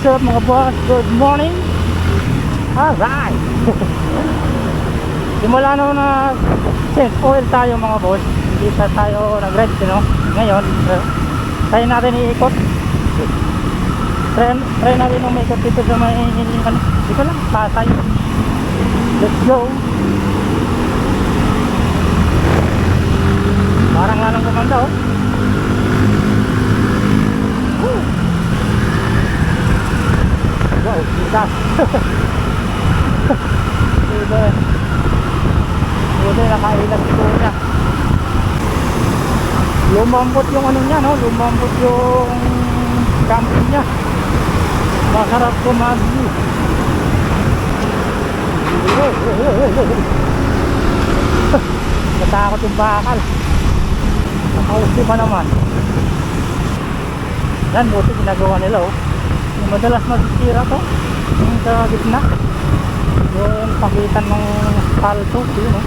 What's up mga boss? Good morning. Alright. Simula nung na change oil tayo mga boss, hindi pa tayo nag-red, you know? Ngayon try natin iikot. Try natin nung may ikot dito sa may dito lang, Pasay. Let's go. Parang nga lang gumanda oh. Wow, bigas. Buti nakailag ito niya. Lumambot yung ano niya, no? Lumambot yung camping niya. Masarap kumagi. Natakot yung bakal. Nakausi pa naman. Yan, buti ginagawa nila oh. Yung madalas magsisira to yung sa gitna, yung pagitan ng palto, yun oh.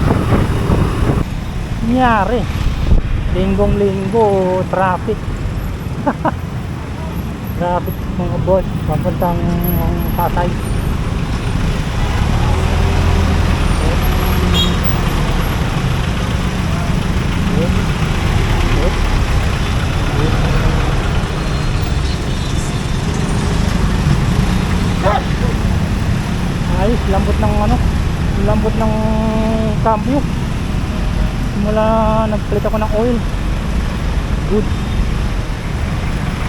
Nangyari linggong-linggo traffic. Traffic mga boss papuntang Pasay. Ayos, lambot ng ano, lambot ng cambio. Simula nagpalit ako ng oil, good.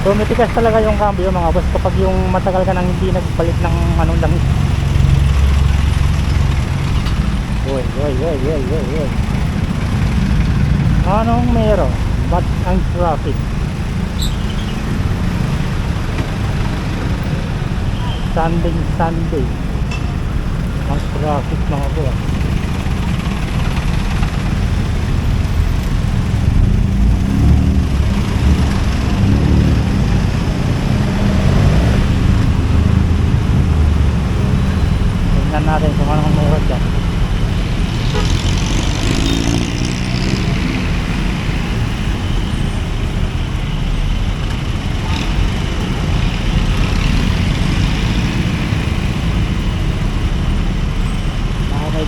So matigas talaga yung cambio mga boss kapag yung matagal ka nang hindi nagpalit ng anong langis. Oy. Anong meron? Ba't ang traffic? Sunday ang traffic mga boss. Tingnan natin kung anong meron dyan.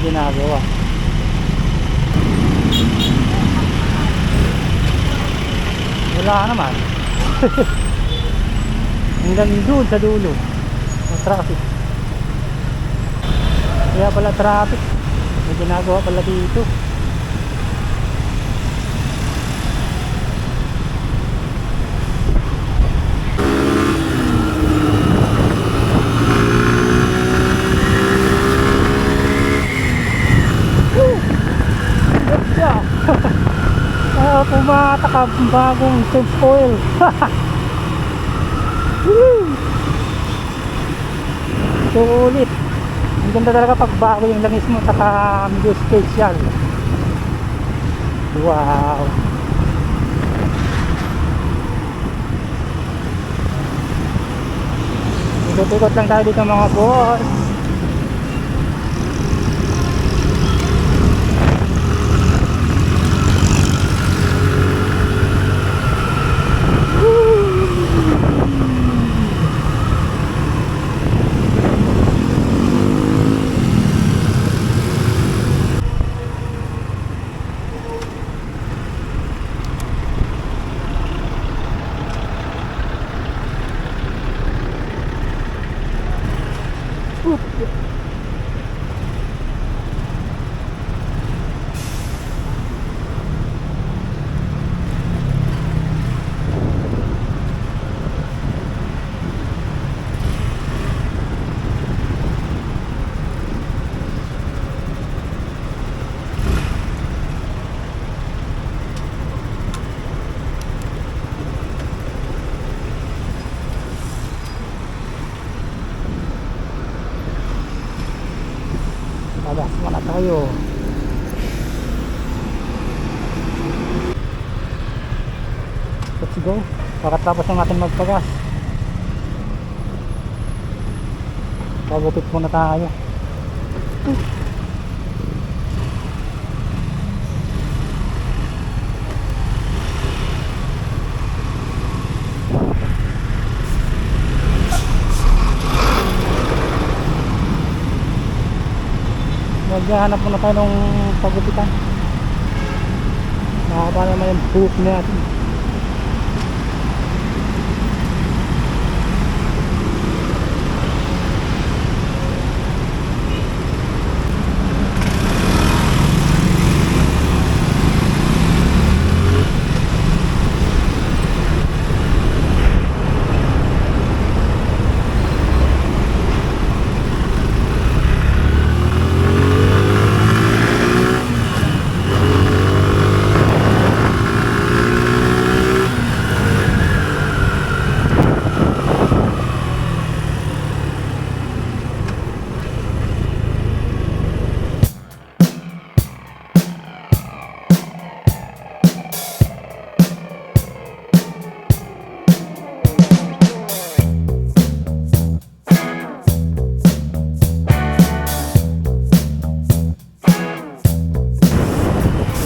Ginagawa wala naman. Hanggang doon sa dulo ang traffic, kaya pala traffic may ginagawa pala dito. Pumatak ang bagong change oil. Sulit. Ang ganda talaga pag bago yung langis mo, saka medyo special. Wow. Ikot-ikot lang tayo dito mga boss. Labas muna tayo. Let's go. Pakatapos ng ating magpagas, pagupit muna tayo. maghahanap muna tayo ng pagupitan. Mahaba naman yung buhok natin.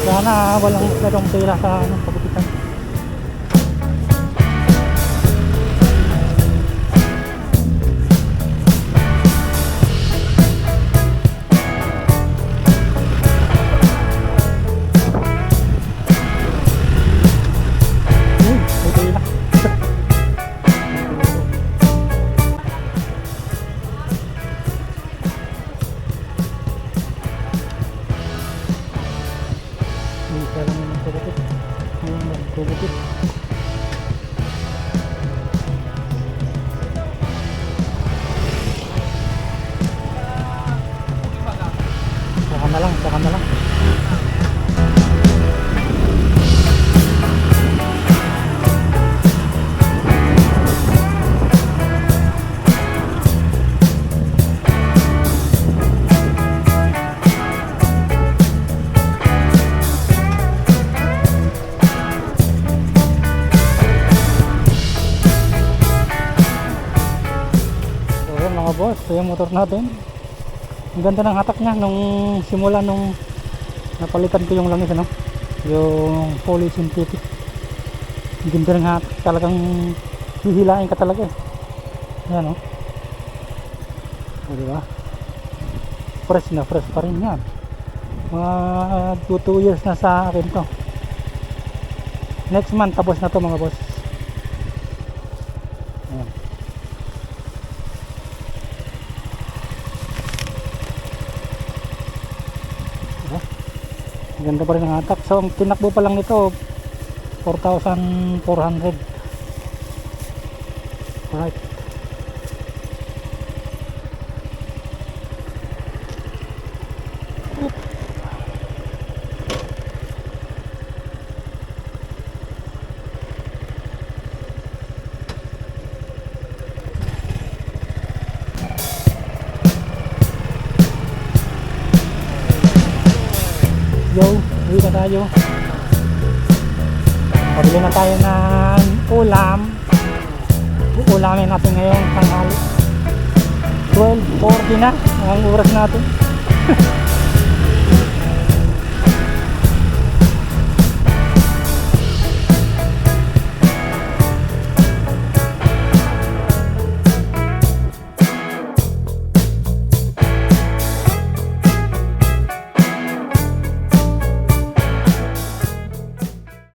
Sana walang masyadong tira sa pagupitan. May tira. Isa lang yung magpagupit. Yung magpagupit. Saka na lang, saka na lang. Mga boss, ito yung motor natin. Ang ganda ng hatak niya nung simula nung napalitan ko yung langis, ano? Yung fully synthetic. Ang ganda ng hatak, talagang hihilain ka talaga eh. Yan, oh. O, diba? Fresh na fresh pa rin yan. Mga 2 years na sa akin to. Next month tapos na to mga boss. Ayan. Ganda pa rin ang hatak. So ang tinakbo pa lang nito 4,400. Alright. Yo, uwi na tayo. Pabili na tayo ng ulam. Uulamin natin ngayon tanghali. 12:40 na ang oras natin.